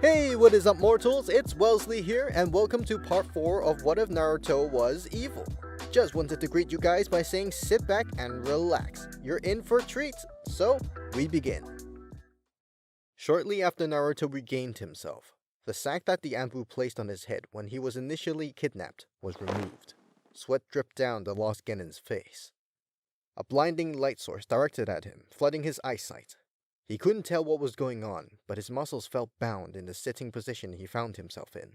Hey, what is up, mortals? It's Welsley here, and welcome to part 4 of What If Naruto Was Evil. Just wanted to greet you guys by saying sit back and relax. You're in for a treat, so we begin. Shortly after Naruto regained himself, the sack that the Anbu placed on his head when he was initially kidnapped was removed. Sweat dripped down the lost Genin's face. A blinding light source directed at him, flooding his eyesight. He couldn't tell what was going on, but his muscles felt bound in the sitting position he found himself in.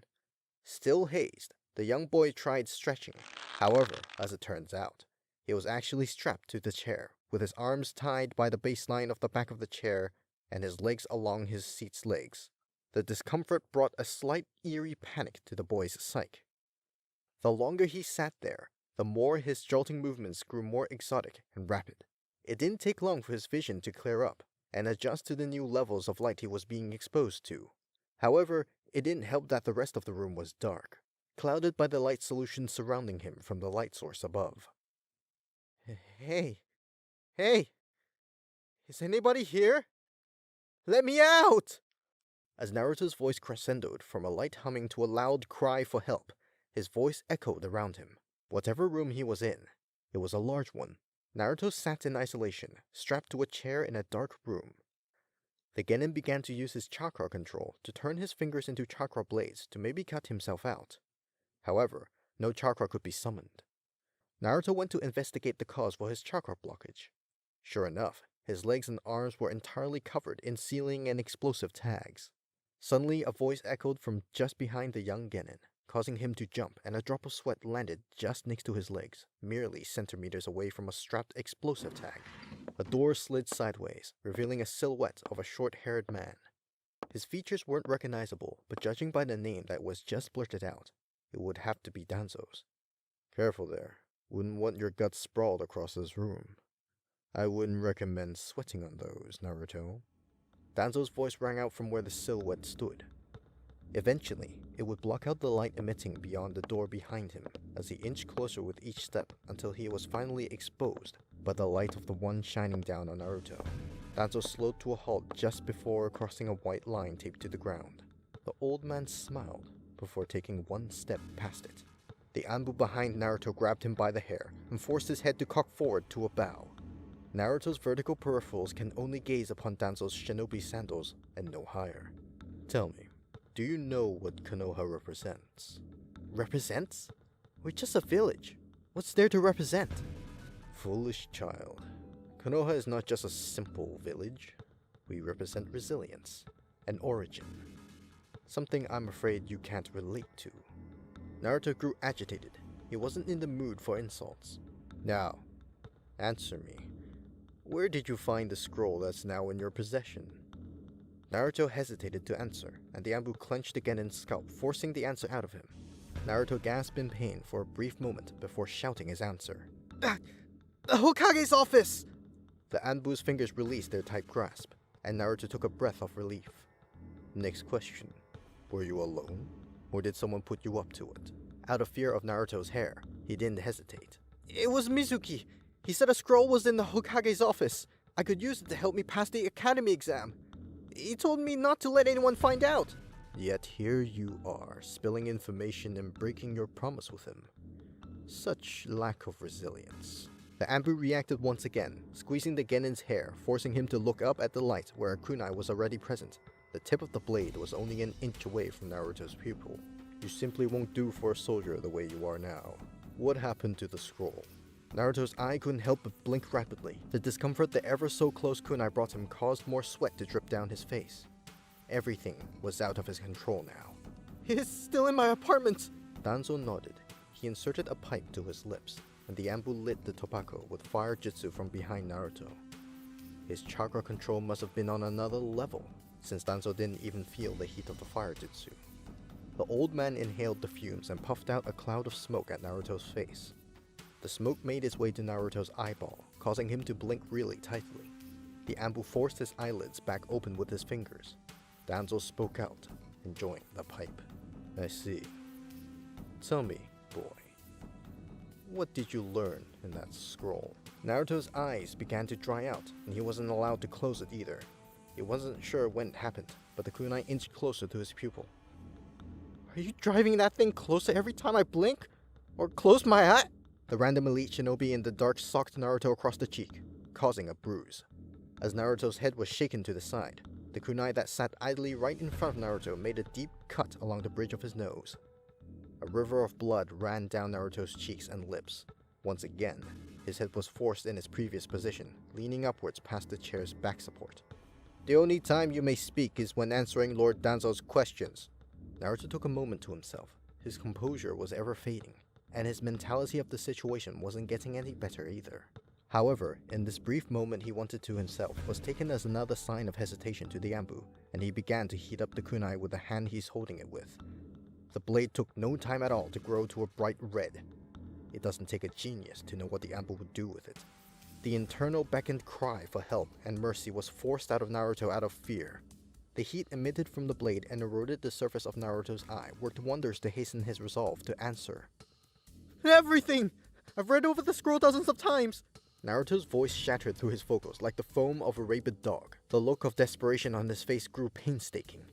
Still hazed, the young boy tried stretching. However, as it turns out, he was actually strapped to the chair, with his arms tied by the baseline of the back of the chair and his legs along his seat's legs. The discomfort brought a slight eerie panic to the boy's psyche. The longer he sat there, the more his jolting movements grew more exotic and rapid. It didn't take long for his vision to clear up and adjust to the new levels of light he was being exposed to. However, it didn't help that the rest of the room was dark, clouded by the light solution surrounding him from the light source above. Hey! Is anybody here? Let me out! As Naruto's voice crescendoed from a light humming to a loud cry for help, his voice echoed around him. Whatever room he was in, it was a large one. Naruto sat in isolation, strapped to a chair in a dark room. The Genin began to use his chakra control to turn his fingers into chakra blades to maybe cut himself out. However, no chakra could be summoned. Naruto went to investigate the cause for his chakra blockage. Sure enough, his legs and arms were entirely covered in sealing and explosive tags. Suddenly, a voice echoed from just behind the young Genin, causing him to jump, and a drop of sweat landed just next to his legs, merely centimeters away from a strapped explosive tag. A door slid sideways, revealing a silhouette of a short-haired man. His features weren't recognizable, but judging by the name that was just blurted out, it would have to be Danzo's. Careful there. Wouldn't want your guts sprawled across this room. I wouldn't recommend sweating on those, Naruto. Danzo's voice rang out from where the silhouette stood. Eventually, it would block out the light emitting beyond the door behind him as he inched closer with each step until he was finally exposed by the light of the one shining down on Naruto. Danzo slowed to a halt just before crossing a white line taped to the ground. The old man smiled before taking one step past it. The Anbu behind Naruto grabbed him by the hair and forced his head to cock forward to a bow. Naruto's vertical peripherals can only gaze upon Danzo's shinobi sandals and no higher. Tell me, do you know what Konoha represents? Represents? We're just a village. What's there to represent? Foolish child. Konoha is not just a simple village. We represent resilience and origin. Something I'm afraid you can't relate to. Naruto grew agitated. He wasn't in the mood for insults. Now, answer me. Where did you find the scroll that's now in your possession? Naruto hesitated to answer, and the Anbu clenched again in scalp, forcing the answer out of him. Naruto gasped in pain for a brief moment before shouting his answer. The Hokage's office! The Anbu's fingers released their tight grasp, and Naruto took a breath of relief. Next question. Were you alone? Or did someone put you up to it? Out of fear of Naruto's hair, he didn't hesitate. It was Mizuki. He said a scroll was in the Hokage's office. I could use it to help me pass the academy exam. He told me not to let anyone find out. Yet here you are, spilling information and breaking your promise with him. Such lack of resilience. The Anbu reacted once again, squeezing the Genin's hair, forcing him to look up at the light where a kunai was already present. The tip of the blade was only an inch away from Naruto's pupil. You simply won't do for a soldier the way you are now. What happened to the scroll? Naruto's eye couldn't help but blink rapidly. The discomfort the ever-so-close kunai brought him caused more sweat to drip down his face. Everything was out of his control now. It's still in my apartment! Danzo nodded. He inserted a pipe to his lips, and the Anbu lit the tobacco with fire jutsu from behind Naruto. His chakra control must have been on another level, since Danzo didn't even feel the heat of the fire jutsu. The old man inhaled the fumes and puffed out a cloud of smoke at Naruto's face. The smoke made its way to Naruto's eyeball, causing him to blink really tightly. The Anbu forced his eyelids back open with his fingers. Danzo spoke out, enjoying the pipe. I see. Tell me, boy, what did you learn in that scroll? Naruto's eyes began to dry out, and he wasn't allowed to close it either. He wasn't sure when it happened, but the kunai inched closer to his pupil. Are you driving that thing closer every time I blink? Or close my eye? The random elite shinobi in the dark socked Naruto across the cheek, causing a bruise. As Naruto's head was shaken to the side, the kunai that sat idly right in front of Naruto made a deep cut along the bridge of his nose. A river of blood ran down Naruto's cheeks and lips. Once again, his head was forced in its previous position, leaning upwards past the chair's back support. The only time you may speak is when answering Lord Danzo's questions. Naruto took a moment to himself. His composure was ever fading, and his mentality of the situation wasn't getting any better either. However, in this brief moment he wanted to himself was taken as another sign of hesitation to the Anbu, and he began to heat up the kunai with the hand he's holding it with. The blade took no time at all to grow to a bright red. It doesn't take a genius to know what the Anbu would do with it. The internal beckoned cry for help and mercy was forced out of Naruto out of fear. The heat emitted from the blade and eroded the surface of Naruto's eye worked wonders to hasten his resolve to answer. Everything! I've read over the scroll dozens of times! Naruto's voice shattered through his vocals like the foam of a rabid dog. The look of desperation on his face grew painstaking.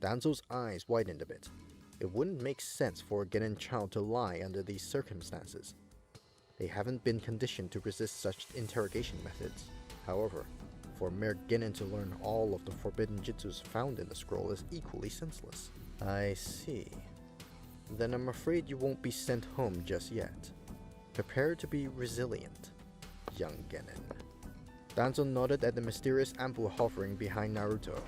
Danzo's eyes widened a bit. It wouldn't make sense for a Genin child to lie under these circumstances. They haven't been conditioned to resist such interrogation methods. However, for a mere Genin to learn all of the forbidden jutsus found in the scroll is equally senseless. I see. Then I'm afraid you won't be sent home just yet. Prepare to be resilient, young Genin. Danzo nodded at the mysterious Anbu hovering behind Naruto.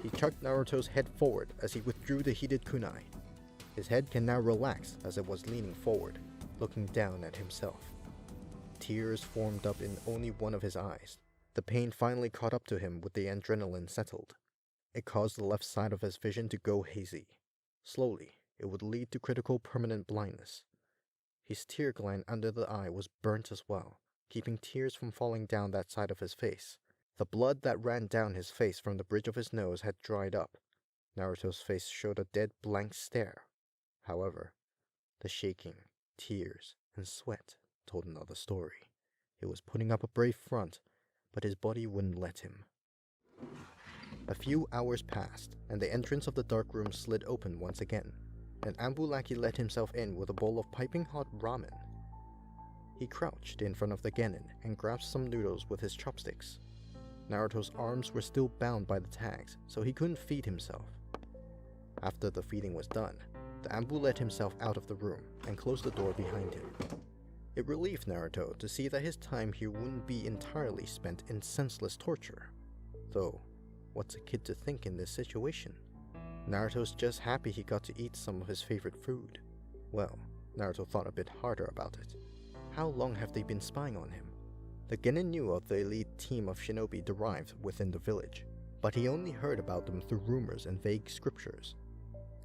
He chucked Naruto's head forward as he withdrew the heated kunai. His head can now relax as it was leaning forward, looking down at himself. Tears formed up in only one of his eyes. The pain finally caught up to him with the adrenaline settled. It caused the left side of his vision to go hazy. Slowly, it would lead to critical permanent blindness. His tear gland under the eye was burnt as well, keeping tears from falling down that side of his face. The blood that ran down his face from the bridge of his nose had dried up. Naruto's face showed a dead blank stare. However, the shaking, tears, and sweat told another story. He was putting up a brave front, but his body wouldn't let him. A few hours passed, and the entrance of the dark room slid open once again. An Anbu lackey let himself in with a bowl of piping hot ramen. He crouched in front of the Genin and grabbed some noodles with his chopsticks. Naruto's arms were still bound by the tags, so he couldn't feed himself. After the feeding was done, the Anbu let himself out of the room and closed the door behind him. It relieved Naruto to see that his time here wouldn't be entirely spent in senseless torture. Though, what's a kid to think in this situation? Naruto's just happy he got to eat some of his favorite food. Well, Naruto thought a bit harder about it. How long have they been spying on him? The Genin knew of the elite team of shinobi derived within the village, but he only heard about them through rumors and vague scriptures.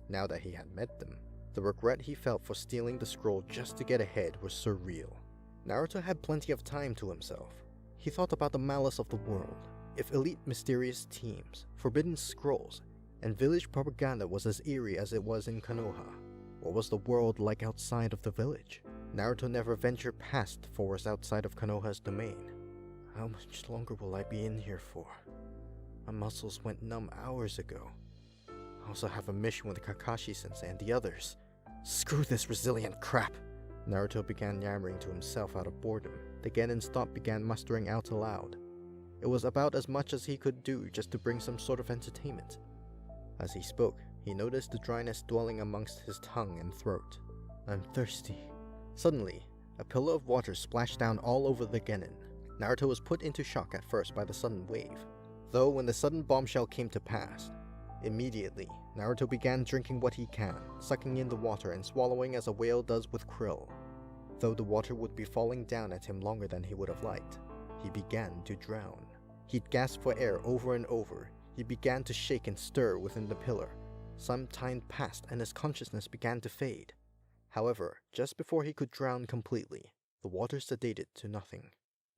Now that he had met them, the regret he felt for stealing the scroll just to get ahead was surreal. Naruto had plenty of time to himself. He thought about the malice of the world. If elite mysterious teams, forbidden scrolls, and village propaganda was as eerie as it was in Konoha, what was the world like outside of the village? Naruto never ventured past the forest outside of Konoha's domain. How much longer will I be in here for? My muscles went numb hours ago. I also have a mission with Kakashi-sensei and the others. Screw this resilient crap! Naruto began yammering to himself out of boredom. The Genin's thought began mustering out aloud. It was about as much as he could do just to bring some sort of entertainment. As he spoke, he noticed the dryness dwelling amongst his tongue and throat. I'm thirsty. Suddenly, a pillar of water splashed down all over the Genin. Naruto was put into shock at first by the sudden wave. Though when the sudden bombshell came to pass, immediately, Naruto began drinking what he can, sucking in the water and swallowing as a whale does with krill. Though the water would be falling down at him longer than he would have liked, he began to drown. He'd gasp for air over and over. He began to shake and stir within the pillar. Some time passed and his consciousness began to fade. However, just before he could drown completely, the water sedated to nothing.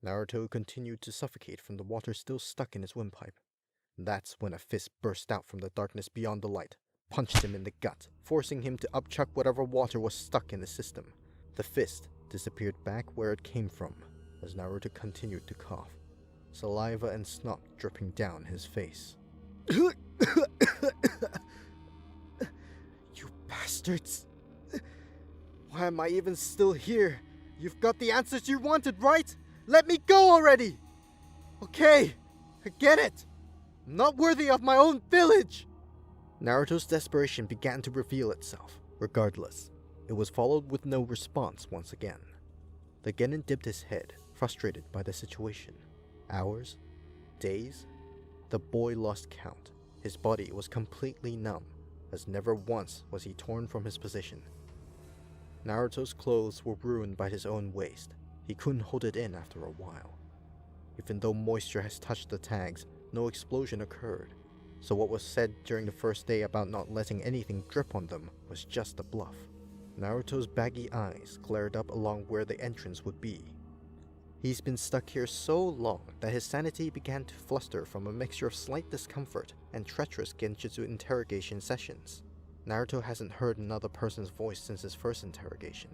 Naruto continued to suffocate from the water still stuck in his windpipe. That's when a fist burst out from the darkness beyond the light, punched him in the gut, forcing him to upchuck whatever water was stuck in the system. The fist disappeared back where it came from, as Naruto continued to cough, saliva and snot dripping down his face. You bastards! Why am I even still here? You've got the answers you wanted, right? Let me go already! Okay, I get it. I'm not worthy of my own village! Naruto's desperation began to reveal itself. Regardless, it was followed with no response once again. The genin dipped his head, frustrated by the situation. Hours? Days? The boy lost count. His body was completely numb, as never once was he torn from his position. Naruto's clothes were ruined by his own waste. He couldn't hold it in after a while. Even though moisture has touched the tags, no explosion occurred, so what was said during the first day about not letting anything drip on them was just a bluff. Naruto's baggy eyes glared up along where the entrance would be. He's been stuck here so long that his sanity began to fluster from a mixture of slight discomfort and treacherous genjutsu interrogation sessions. Naruto hasn't heard another person's voice since his first interrogation.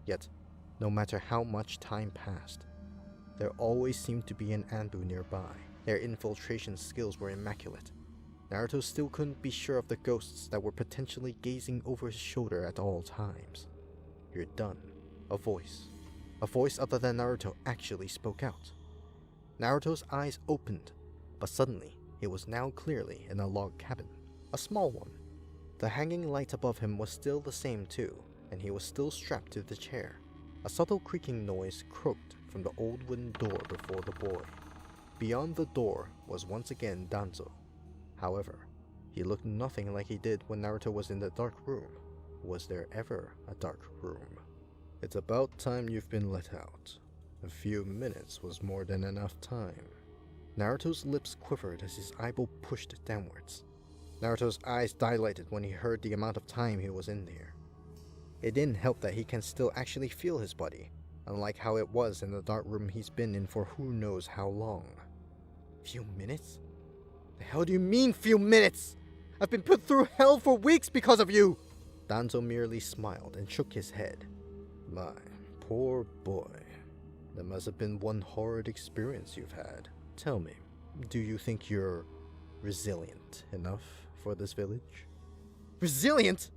Yet, no matter how much time passed, there always seemed to be an Anbu nearby. Their infiltration skills were immaculate. Naruto still couldn't be sure of the ghosts that were potentially gazing over his shoulder at all times. "You're done." A voice other than Naruto actually spoke out. Naruto's eyes opened, but suddenly he was now clearly in a log cabin, a small one. The hanging light above him was still the same too, and he was still strapped to the chair. A subtle creaking noise croaked from the old wooden door before the boy. Beyond the door was once again Danzo. However, he looked nothing like he did when Naruto was in the dark room. Was there ever a dark room? "It's about time you've been let out. A few minutes was more than enough time." Naruto's lips quivered as his eyeball pushed downwards. Naruto's eyes dilated when he heard the amount of time he was in there. It didn't help that he can still actually feel his body, unlike how it was in the dark room he's been in for who knows how long. Few minutes? The hell do you mean, few minutes? I've been put through hell for weeks because of you! Danzo merely smiled and shook his head. My poor boy. That must have been one horrid experience you've had. Tell me, do you think you're resilient enough for this village? Resilient?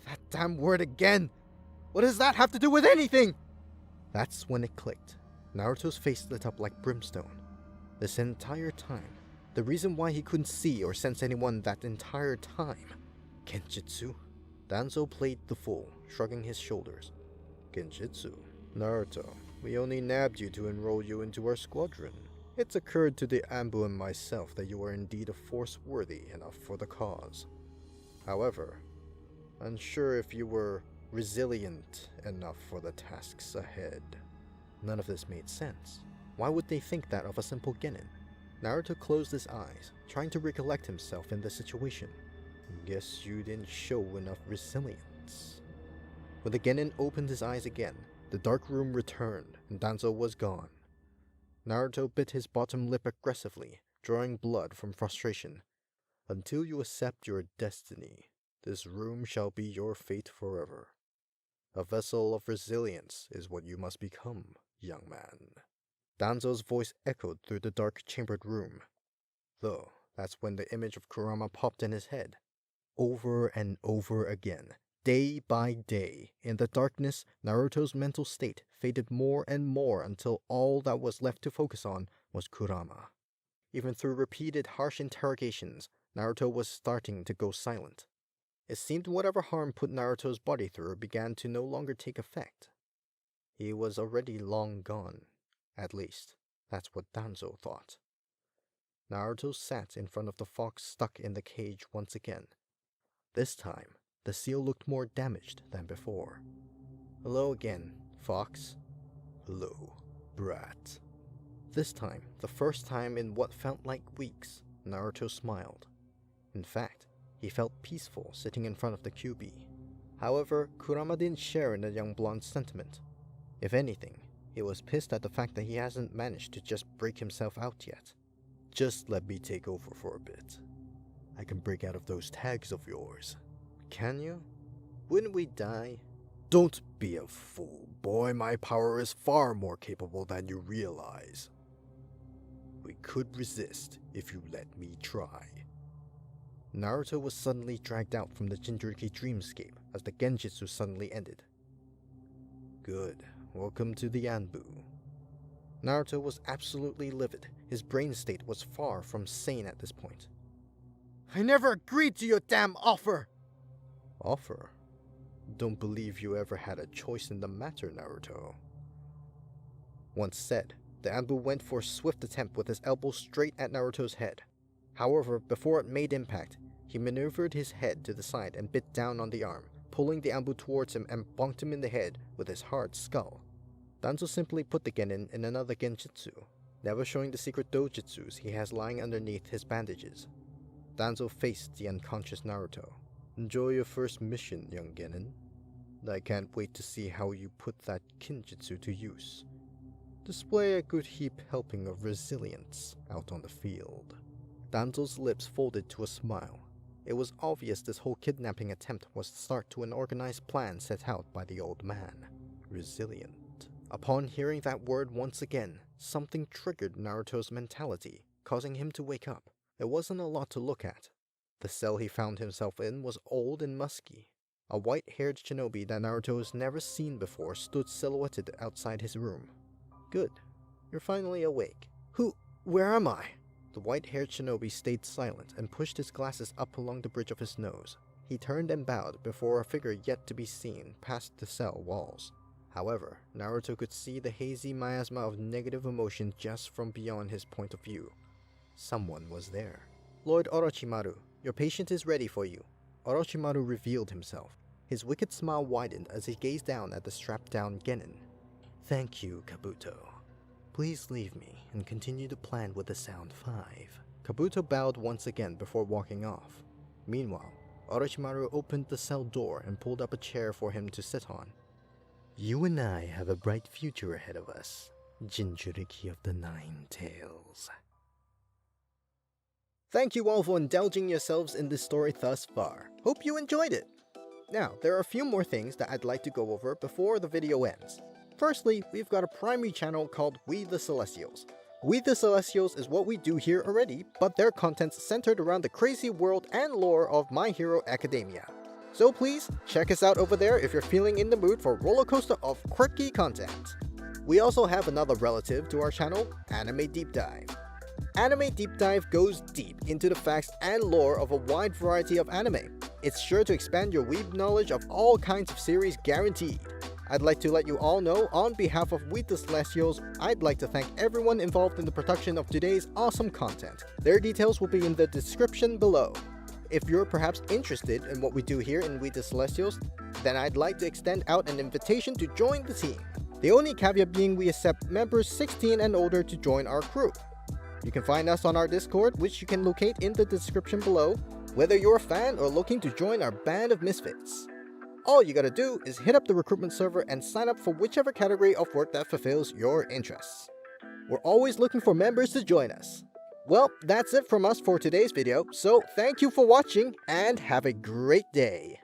That damn word again! What does that have to do with anything? That's when it clicked. Naruto's face lit up like brimstone. This entire time, the reason why he couldn't see or sense anyone that entire time. Genjutsu? Danzo played the fool, shrugging his shoulders. Genjutsu? Naruto, we only nabbed you to enroll you into our squadron. It's occurred to the Anbu and myself that you are indeed a force worthy enough for the cause. However, unsure if you were resilient enough for the tasks ahead. None of this made sense. Why would they think that of a simple genin? Naruto closed his eyes, trying to recollect himself in the situation. Guess you didn't show enough resilience. When the genin opened his eyes again, the dark room returned and Danzo was gone. Naruto bit his bottom lip aggressively, drawing blood from frustration. Until you accept your destiny, this room shall be your fate forever. A vessel of resilience is what you must become, young man. Danzo's voice echoed through the dark-chambered room. Though, that's when the image of Kurama popped in his head. Over and over again, day by day, in the darkness, Naruto's mental state faded more and more until all that was left to focus on was Kurama. Even through repeated harsh interrogations, Naruto was starting to go silent. It seemed whatever harm put Naruto's body through began to no longer take effect. He was already long gone. At least, that's what Danzo thought. Naruto sat in front of the fox stuck in the cage once again. This time, the seal looked more damaged than before. Hello again, fox. Hello, brat. This time, the first time in what felt like weeks, Naruto smiled. In fact, he felt peaceful sitting in front of the QB. However, Kurama didn't share in the young blonde's sentiment. If anything, he was pissed at the fact that he hasn't managed to just break himself out yet. Just let me take over for a bit. I can break out of those tags of yours. Can you? Wouldn't we die? Don't be a fool, boy. My power is far more capable than you realize. We could resist if you let me try. Naruto was suddenly dragged out from the Jinchuriki dreamscape as the genjutsu suddenly ended. Good. Welcome to the Anbu. Naruto was absolutely livid. His brain state was far from sane at this point. I never agreed to your damn offer! Offer? Don't believe you ever had a choice in the matter, Naruto. Once said, the Anbu went for a swift attempt with his elbow straight at Naruto's head. However, before it made impact, he maneuvered his head to the side and bit down on the arm, pulling the Anbu towards him and bonked him in the head with his hard skull. Danzo simply put the genin in another genjutsu, never showing the secret dojutsus he has lying underneath his bandages. Danzo faced the unconscious Naruto. Enjoy your first mission, young genin. I can't wait to see how you put that kinjutsu to use. Display a good heap helping of resilience out on the field. Danzo's lips folded to a smile. It was obvious this whole kidnapping attempt was the start to an organized plan set out by the old man. Resilient. Upon hearing that word once again, something triggered Naruto's mentality, causing him to wake up. There wasn't a lot to look at. The cell he found himself in was old and musky. A white-haired shinobi that Naruto has never seen before stood silhouetted outside his room. Good. You're finally awake. Where am I? The white-haired shinobi stayed silent and pushed his glasses up along the bridge of his nose. He turned and bowed before a figure yet to be seen past the cell walls. However, Naruto could see the hazy miasma of negative emotion just from beyond his point of view. Someone was there. Lord Orochimaru, your patient is ready for you. Orochimaru revealed himself. His wicked smile widened as he gazed down at the strapped-down genin. Thank you, Kabuto. Please leave me and continue to plan with the Sound 5. Kabuto bowed once again before walking off. Meanwhile, Orochimaru opened the cell door and pulled up a chair for him to sit on. You and I have a bright future ahead of us, Jinchuriki of the Nine Tails. Thank you all for indulging yourselves in this story thus far. Hope you enjoyed it. Now, there are a few more things that I'd like to go over before the video ends. Firstly, we've got a primary channel called We the Celestials. We the Celestials is what we do here already, but their content's centered around the crazy world and lore of My Hero Academia. So please, check us out over there if you're feeling in the mood for a roller coaster of quirky content. We also have another relative to our channel, Anime Deep Dive. Anime Deep Dive goes deep into the facts and lore of a wide variety of anime. It's sure to expand your weeb knowledge of all kinds of series guaranteed. I'd like to let you all know, on behalf of We the Celestials, I'd like to thank everyone involved in the production of today's awesome content. Their details will be in the description below. If you're perhaps interested in what we do here in We the Celestials, then I'd like to extend out an invitation to join the team. The only caveat being we accept members 16 and older to join our crew. You can find us on our Discord, which you can locate in the description below, whether you're a fan or looking to join our band of misfits. All you gotta do is hit up the recruitment server and sign up for whichever category of work that fulfills your interests. We're always looking for members to join us. Well, that's it from us for today's video, so thank you for watching and have a great day.